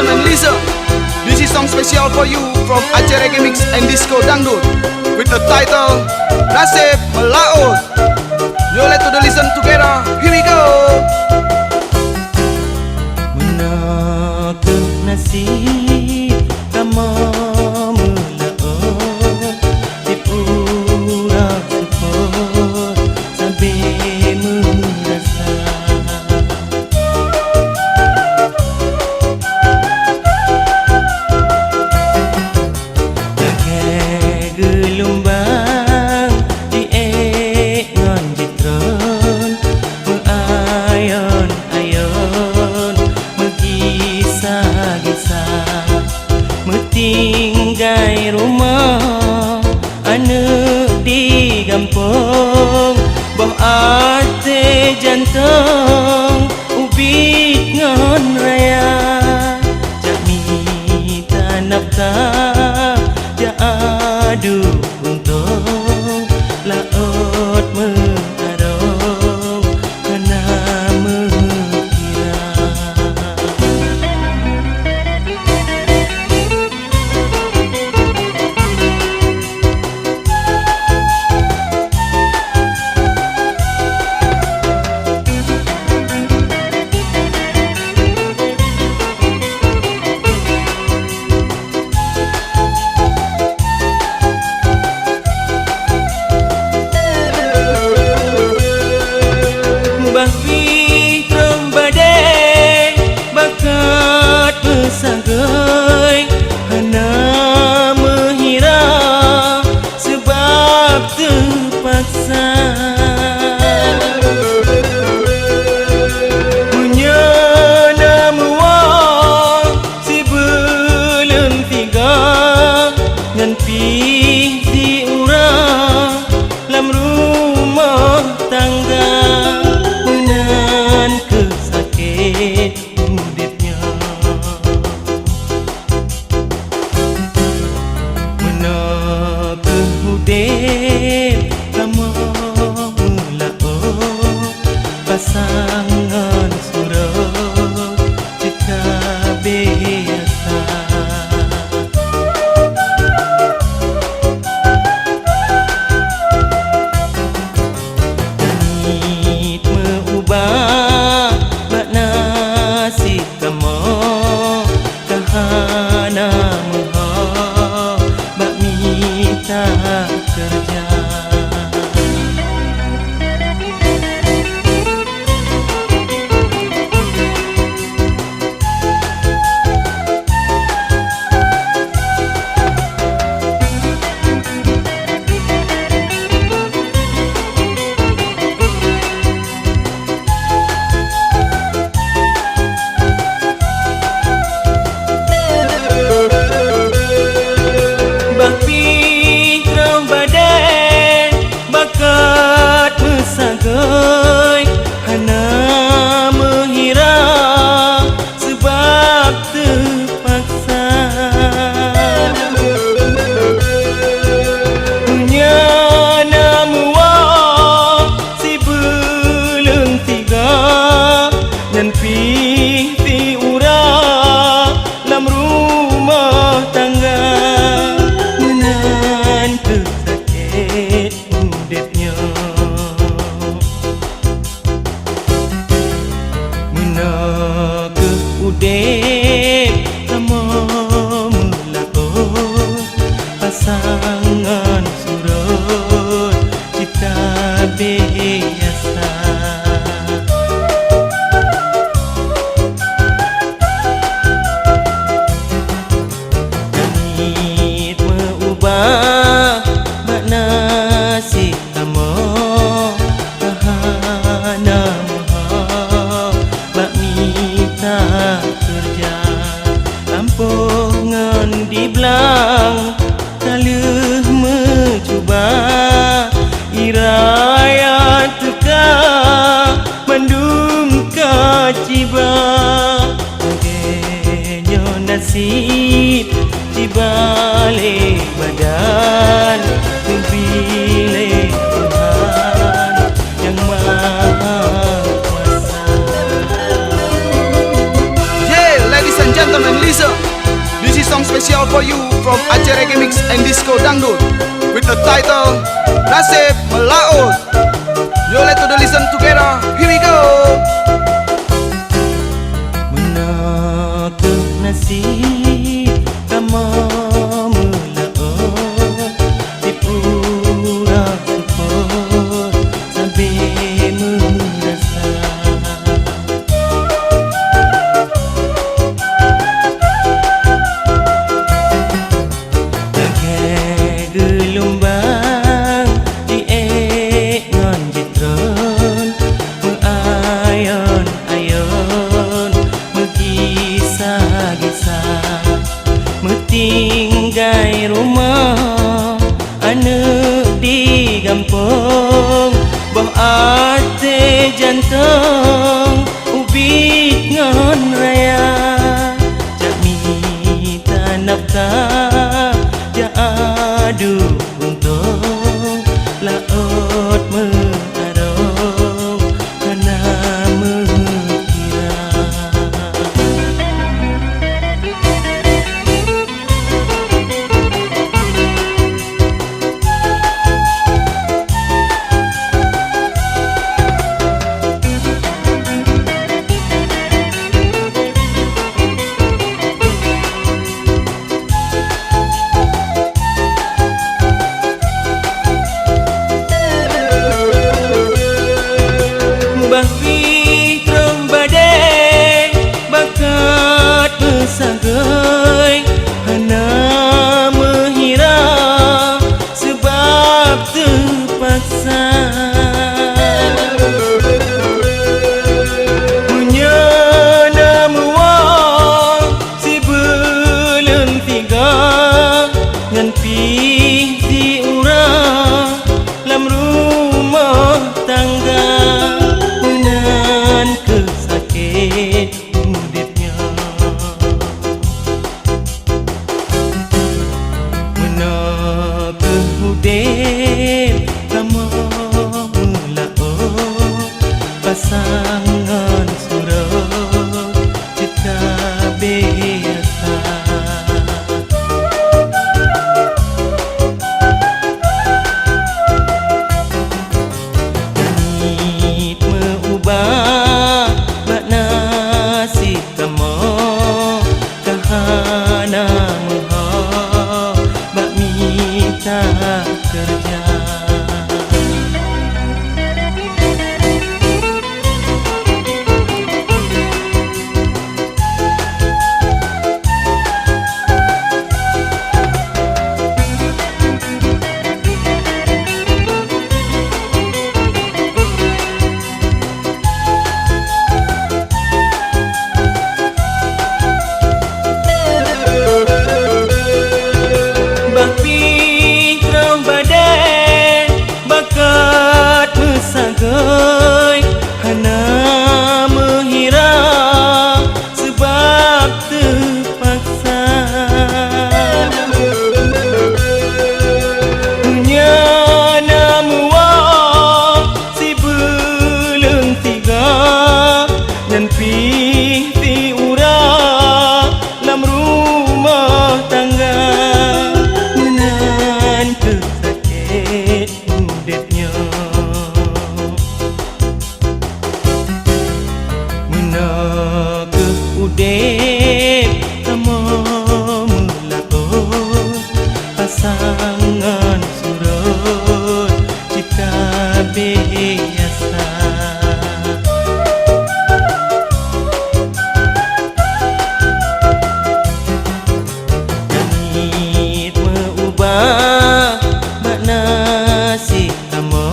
gentlemen, listen. This is song special for you from Aceh Reggae Mix and Disco Dangdut with the title Nasib Melaut. You let to listen together. Here we go. Menakah nasib kamu melaut, dipurak support sampai merasa. Jaga gelombang di ngon jitron, mengayon-ayon mengisah-gisah, metinggai rumah anak di kampung, boh ate jantung ubit ngon raya. Jak minta nafkah, jak adu untung, laut mengarung kena mengira. Bahwi terang badai bakat mesagai, hana mengira sebab terpaksa. Punya nama si belum tiga ngan pih diurang lam rumah tangga. Kesakit udipnya, menakah udip kamu melaut, pasangan surut jika biasa. Langit mengubah nasib kamu, kahana muha bak minta kerja. Bakat mesagai, hana mengira sebab terpaksa. Punya nama si belum tiga dan pih diurang lam rumah tangga. Menan kesakit udipnya, menakah udip kamu melaut, pasangan surut cipta biasa. Langit mengubah nasib kamu, kahana muha bak minta kerja. Kampungan di belang kaluh mencuba, iraya teka mendung kaciba. Agenya nasib dibalik badan, pilih Tuhan yang Maha Kuasa. Yeah, ladies and gentlemen, listen. This is song special for you from Aceh Reggae Mix and Disco Dangdut with the title Nasib Melaut. You let to the listen together. Here we go. Menakah nasib kamu melaut di pura support sampai merasa bagai gelombang di engon jitron mengayon-ayon mengisah-gisah tinggai rumah anak di kampung boh ate jantung ubit ngon raya jak minta nafkah jak adu untung laut mengarung karena mengira Bahfi terang badai bakat bersagai hana menghira sebab terpaksa menyana muang si belum tiga ngan pih si urang lam rumah tangga kesakit udipnya menakah udip kamu melaut pasangan surut cita biasa langit mengubah nasib kamu kahana muha bak minta kerja sagai hana menghira sebab terpaksa menyana muang si belum tiga dan pih ti urang lam rumah tangga menan kesakit udipnya menakah udip kamu melaut pasangan surut cita biasa langit mengubah makna nasib kamu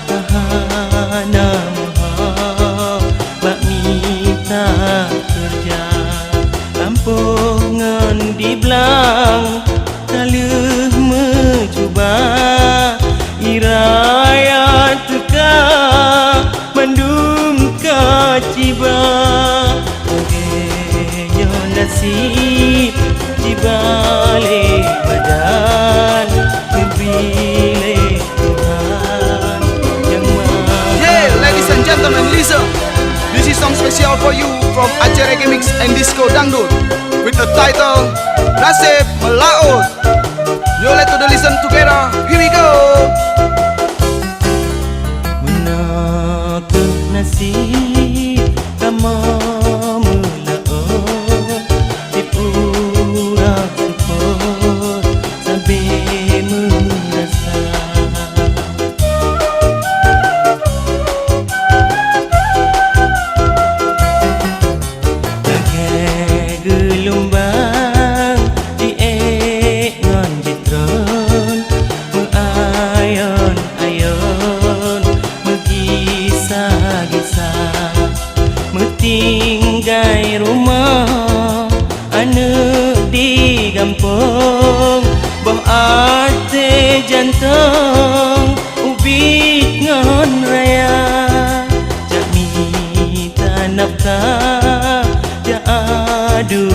kahana kerja kampungan di belang kaluh mencuba iraya teka mandum kaciba ogenya nasib jibale badan bila Tuhan yang Yeah, ladies and gentlemen, listen. This is song special special for you from Aceh Reggae Mix and Disco Dangdut with the title Nasib Melaut. You let to the listen together. Here we go. Menakut nasib kama melaut dipurang syukur sampai merasa bagai gelombang diengon ditron mengayon-ayon mengisah-gisah metinggai rumah anak di kampung boh ate jantung ubit ngon raya jak minta nafkah jak adu